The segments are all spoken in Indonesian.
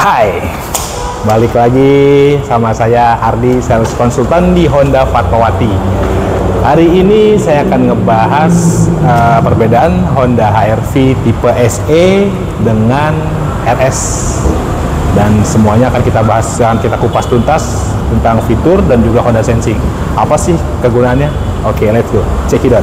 Hai, balik lagi sama saya Ardi, sales konsultan di Honda Fatmawati. Hari ini saya akan ngebahas perbedaan Honda HR-V tipe SE dengan RS, dan semuanya akan kita bahas, akan kita kupas tuntas tentang fitur dan juga Honda Sensing. Apa sih kegunaannya? Oke, let's go, check it out.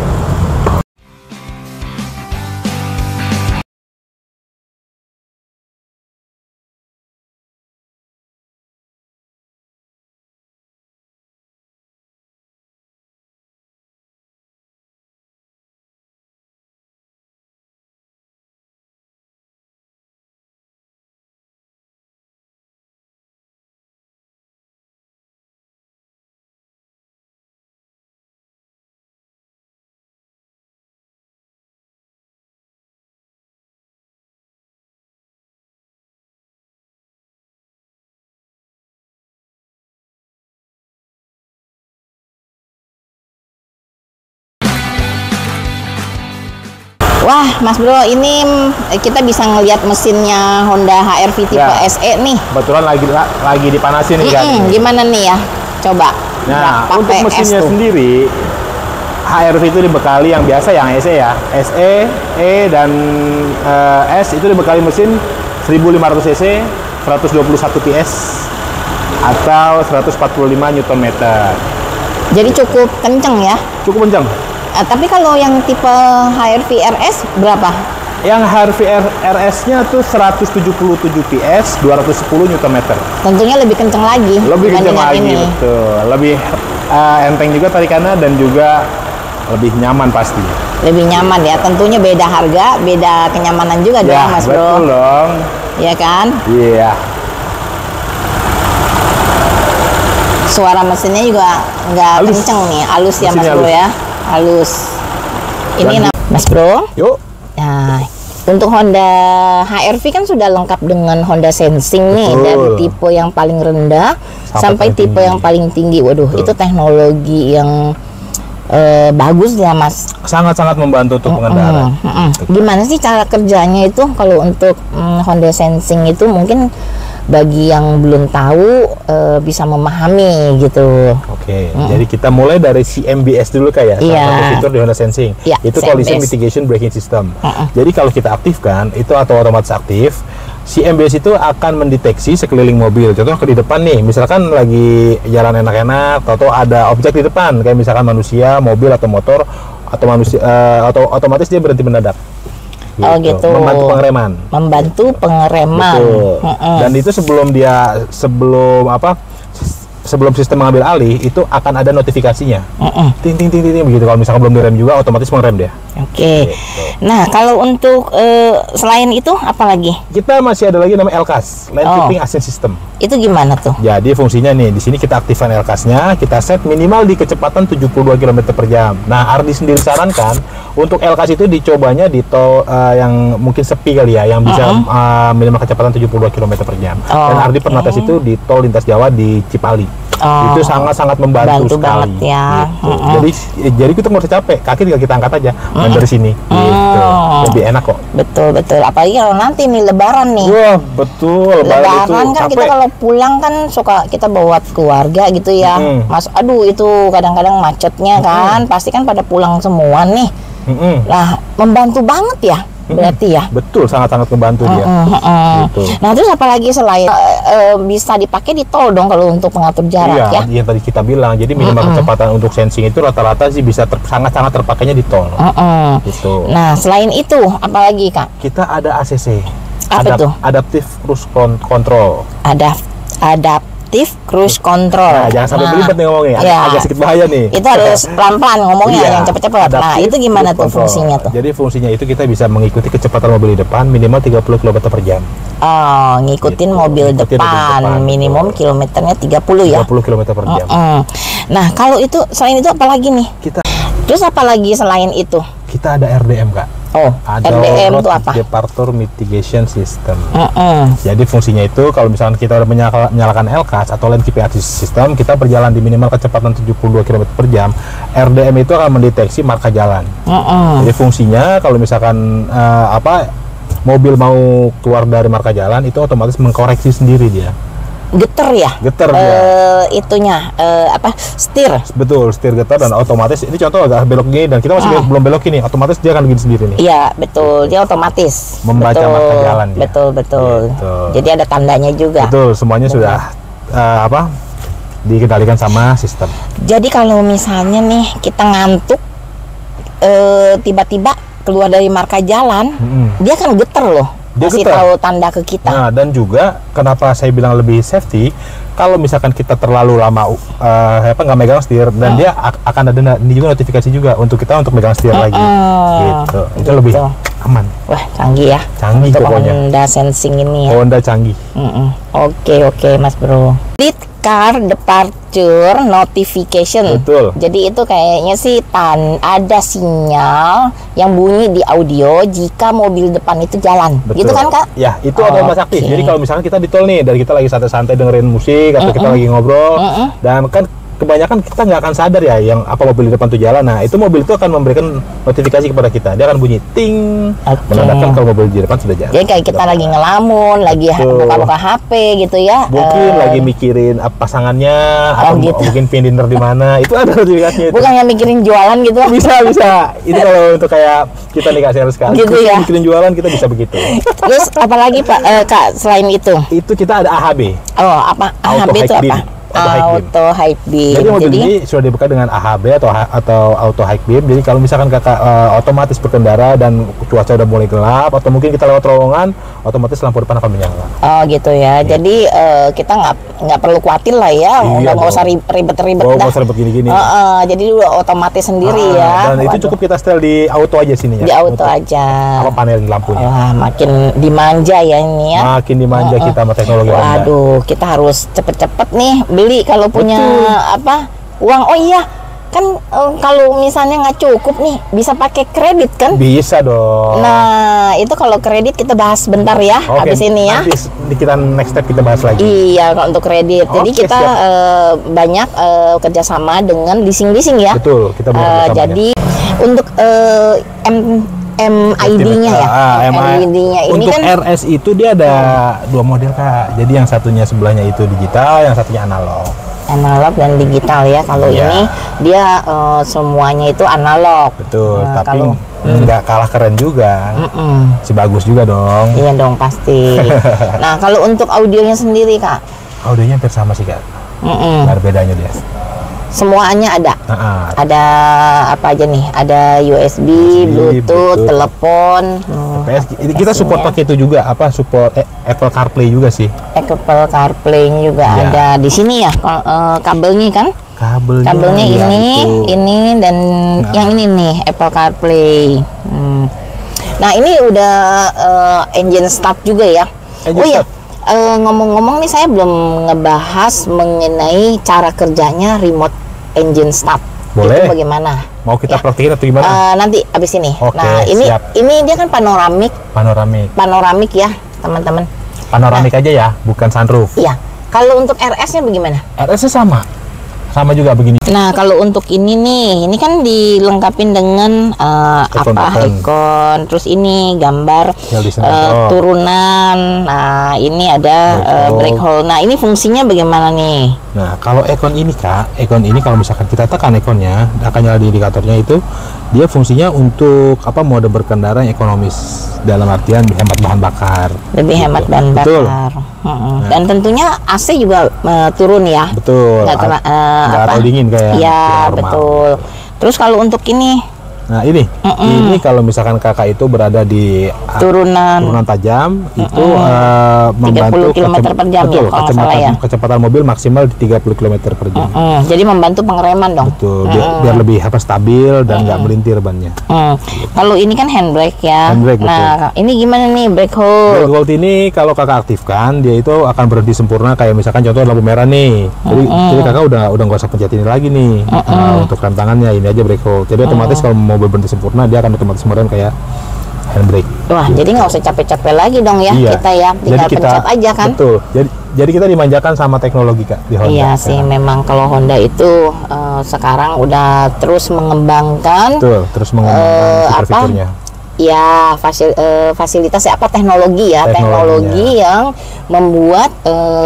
Wah, Mas Bro, ini kita bisa ngelihat mesinnya Honda HR-V tipe SE nih. Kebetulan lagi dipanasin nih kan. Gimana nih ya? Coba. Nah, untuk mesinnya sendiri, HR-V itu dibekali yang biasa, yang SE ya. SE, E, dan S itu dibekali mesin 1500 cc, 121 PS, atau 145 Nm. Jadi cukup kenceng ya? Cukup kenceng. Tapi kalau yang tipe HR-V RS berapa? Yang HR-V RS-nya tuh 177 PS, 210 Nm. Tentunya lebih kenceng lagi. Lebih kenceng lagi, ini. betul. Lebih enteng juga tarikannya dan juga lebih nyaman pasti. Lebih nyaman ya. Tentunya beda harga, beda kenyamanan juga dong, Mas Bro. Betul dong. Iya kan? Iya. Suara mesinnya juga nggak kenceng nih, halus ya Mas Bro ya. Halus. Ini Mas Bro. Yuk. Nah, untuk Honda HR-V kan sudah lengkap dengan Honda Sensing nih, dari tipe yang paling rendah sampai tipe yang paling tinggi. Waduh, itu teknologi yang bagus ya Mas. Sangat-sangat membantu untuk pengendara. Gimana sih cara kerjanya itu kalau untuk Honda Sensing itu, mungkin bagi yang belum tahu bisa memahami gitu. Oke, jadi kita mulai dari CMBS dulu kayak salah satu fitur di Honda Sensing. Itu Collision Mitigation Braking System. Jadi kalau kita aktifkan itu atau otomatis aktif, CMBS itu akan mendeteksi sekeliling mobil. Contoh di depan nih, misalkan lagi jalan enak-enak, atau ada objek di depan kayak misalkan manusia, mobil atau motor atau manusia, atau otomatis dia berhenti mendadak. Oh gitu. Membantu pengereman. Membantu pengereman. Dan itu sebelum sistem mengambil alih itu akan ada notifikasinya. Ting ting ting ting begitu. Kalau misalkan belum direm juga otomatis mengerem dia. Oke. Nah, kalau untuk selain itu apa lagi? Kita masih ada lagi namanya LCAS, Lane Keeping Assist System. Itu gimana tuh? Jadi fungsinya nih, di sini kita aktifkan LCAS-nya, kita set minimal di kecepatan 72 km per jam. Nah, Ardi sendiri sarankan untuk LCAS itu dicobanya di tol yang mungkin sepi kali ya, yang bisa minimal kecepatan 72 km per jam. Dan Ardi pernah tes itu di tol lintas Jawa di Cipali. Itu sangat-sangat membantu sekali. Banget ya. Gitu. Jadi kita nggak usah capek, kaki tinggal kita angkat aja dari sini. Gitu. Lebih enak kok. Betul. Apalagi kalau nanti nih Lebaran nih. Wah, betul. Lebaran kan capek. Kita kalau pulang kan suka kita bawa keluarga gitu ya. Mas, aduh itu kadang-kadang macetnya kan, pasti kan pada pulang semua nih. Lah, membantu banget ya. Berarti ya. Betul, sangat-sangat membantu dia. Gitu. Nah, terus apalagi selain bisa dipakai di tol dong kalau untuk pengatur jarak ya? Yang tadi kita bilang, jadi minimal kecepatan untuk sensing itu rata-rata sih bisa sangat-sangat terpakainya di tol. Gitu. Nah, selain itu apalagi Kak? Kita ada ACC. Apa tuh? Adaptive Cruise Control. Adaptive Cruise Control. Nah, jangan sampai belibet nih ngomongnya, agak sedikit bahaya nih. Itu harus pelan-pelan ngomongnya, yang cepet-cepet. Nah, itu gimana tuh fungsinya tuh? Jadi fungsinya itu kita bisa mengikuti kecepatan mobil di depan minimal 30 km per jam. Oh, ngikutin mobil depan, minimum kilometernya 30 ya? 30 km per jam. Nah, kalau itu, selain itu apa lagi nih? Terus apa lagi selain itu? Kita ada RDM, Kak. Ada RDM itu apa? Departure Mitigation System. Jadi fungsinya itu kalau misalkan kita udah menyalakan LCAS atau Lane Keeping Assist System, kita berjalan di minimal kecepatan 72 km per jam, RDM itu akan mendeteksi marka jalan. Jadi fungsinya kalau misalkan mobil mau keluar dari marka jalan itu otomatis mengkoreksi sendiri dia. Getar ya? Getar dia. Itunya setir. Betul, setir getar dan otomatis. Ini contoh agak belok gini dan kita masih belum belok ini, otomatis dia akan begini sendiri nih. Iya, betul. Dia otomatis Membaca marka jalan dia. Betul. Gitu. Jadi ada tandanya juga. Betul, semuanya sudah dikendalikan sama sistem. Jadi kalau misalnya nih kita ngantuk, tiba-tiba keluar dari marka jalan, dia kan getar loh. Dia Kasih getar. tahu tanda ke kita. Nah, dan juga kenapa saya bilang lebih safety, kalau misalkan kita terlalu lama nggak megang setir dan dia akan ada ini juga notifikasi juga untuk kita untuk megang setir lagi. Gitu. Itu lebih aman. Wah, canggih ya. Canggih untuk pokoknya. Honda Sensing ini ya. Honda canggih. Oke, Mas Bro. Lead car departure notification. Betul. Jadi itu kayaknya sih ada sinyal yang bunyi di audio jika mobil depan itu jalan. Betul. Gitu kan, Kak? Ya, itu otomatis aktif. Jadi kalau misalkan kita di tol nih, dari kita lagi santai-santai dengerin musik atau kita lagi ngobrol, dan kan kebanyakan kita nggak akan sadar ya yang apa mobil di depan tuh jalan. Nah, itu mobil itu akan memberikan notifikasi kepada kita. Dia akan bunyi ting, menandakan kalau mobil di depan sudah jalan. Jadi kayak kita lagi ngelamun, lagi buka-buka HP gitu ya. Mungkin lagi mikirin pasangannya, atau gitu. mungkin pengen dinner di mana. Itu ada notifikasinya. Bukannya mikirin jualan gitu? Bisa. Itu kalau untuk kayak kita nih Kak sales sekali. Gitu ya. Mikirin jualan kita bisa begitu. Terus apalagi Pak Kak selain itu? Itu kita ada AHB. Oh, apa? AHB itu apa? Auto high beam. Jadi mobil ini sudah dibuka dengan AHB atau auto high beam. Jadi kalau misalkan kakak otomatis berkendara dan cuaca udah mulai gelap atau mungkin kita lewat terowongan, otomatis lampu depan akan menyala. Oh gitu ya. Jadi kita nggak perlu khawatir lah ya. Nggak usah ribet-ribet dah. Nggak usah ribet gini-gini. Jadi udah otomatis sendiri ya. Dan itu cukup kita setel di auto aja sini ya. Di auto aja. Apa panel lampunya? Wah, makin dimanja ya ini ya. Makin dimanja kita sama teknologi Honda. Waduh, kita harus cepet-cepet nih beli kalau punya uang. Oh iya, kan kalau misalnya nggak cukup nih bisa pakai kredit kan? Bisa dong. Nah, itu kalau kredit kita bahas bentar ya. Habis ini ya. Nanti kita next step kita bahas lagi. Iya, kalau untuk kredit. Jadi kita banyak kerjasama dengan leasing ya. Betul, kita banyak jadi untuk MID-nya ya. MID-nya ini untuk kan RS itu dia ada dua model Kak. Jadi yang satunya sebelahnya itu digital, yang satunya analog. Analog dan digital ya. Kalau ini dia semuanya itu analog. Betul, tapi nggak kalah keren juga. Si bagus juga dong. Iya dong pasti. Nah, kalau untuk audionya sendiri Kak? Audionya hampir sama sih Kak. Nggak ada bedanya dia. Semuanya ada. Ada apa aja nih? Ada USB, Bluetooth, telepon. Kita support pakai itu juga, support Apple CarPlay juga sih. Apple CarPlay juga ada di sini ya. Kabelnya kan? Kabelnya ini dan yang ini nih Apple CarPlay. Nah, ini udah engine start juga ya. Ngomong-ngomong nih, saya belum ngebahas mengenai cara kerjanya remote engine start. Boleh. Itu bagaimana? Mau kita praktekin atau gimana? Nanti abis ini. Oke, nah, ini dia kan panoramik ya, teman-teman. Panoramik aja ya, bukan sunroof. Iya. Kalau untuk RS-nya bagaimana? RS-nya sama juga begini. Nah, kalau untuk ini nih, ini kan dilengkapin dengan icon, terus ini gambar turunan. Nah, ini ada brake hole. Nah, ini fungsinya bagaimana nih? Nah, kalau icon ini Kak, kalau misalkan kita tekan iconnya, akan nyala di indikatornya itu, dia fungsinya untuk mode berkendara yang ekonomis, dalam artian hemat bahan bakar. Lebih hemat bahan bakar. Dan tentunya AC juga turun ya. Betul. Nggak terlalu dingin kayak ya betul. Terus kalau untuk ini, nah ini kalau misalkan kakak itu berada di turunan tajam itu membantu 30 km per jam ya, kecepatan mobil maksimal di 30 km per jam. Jadi membantu pengereman dong. Betul, biar lebih stabil dan nggak melintir bannya. Kalau ini kan handbrake ya. Handbrake, nah, ini gimana nih brake hold? Brake hold ini kalau kakak aktifkan, dia itu akan berhenti sempurna. Kayak misalkan contoh lampu merah nih. Jadi kakak udah nggak usah pencet ini lagi nih. Untuk rem tangannya ini aja brake hold. Jadi otomatis kalau mobil berhenti sempurna, dia akan otomatis merem kayak handbrake. Wah, jadi nggak usah capek-capek lagi dong ya. Kita ya, tinggal pencet aja kan. Betul. Jadi kita dimanjakan sama teknologi Kak di Honda. Iya sih, memang kalau Honda itu sekarang udah terus mengembangkan. Terus mengembangkan fitur-fiturnya. Ya, fasilitas apa teknologi ya, teknologi yang membuat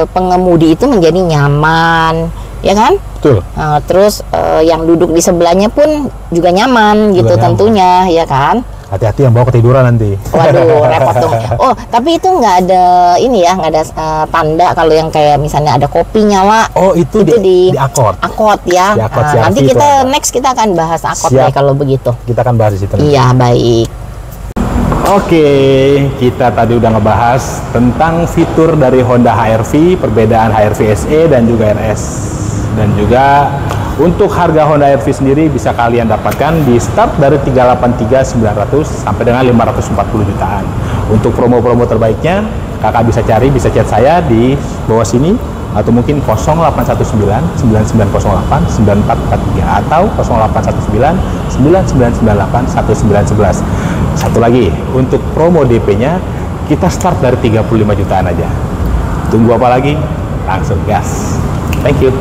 pengemudi itu menjadi nyaman, ya kan? Betul. Terus yang duduk di sebelahnya pun juga nyaman gitu tentunya, ya kan? Hati-hati yang bawa ketiduran nanti. Waduh, repot dong. Oh, tapi itu nggak ada ini ya, nggak ada tanda kalau yang kayak misalnya ada kopi nyala. Oh, itu di akord. Akord ya. Di akord Nanti kita akan bahas akord deh kalau begitu. Kita akan bahas di situ. Iya, baik. Oke, kita tadi udah ngebahas tentang fitur dari Honda HR-V, perbedaan HR-V SE dan juga RS. Dan juga untuk harga Honda HR-V sendiri bisa kalian dapatkan di start dari 383.900 sampai dengan 540 jutaan. Untuk promo-promo terbaiknya, kakak bisa cari, bisa chat saya di bawah sini atau mungkin 0819 9908 9443 atau 0819 9998 1911. Satu lagi, untuk promo DP-nya kita start dari 35 jutaan aja. Tunggu apa lagi? Langsung gas. Thank you.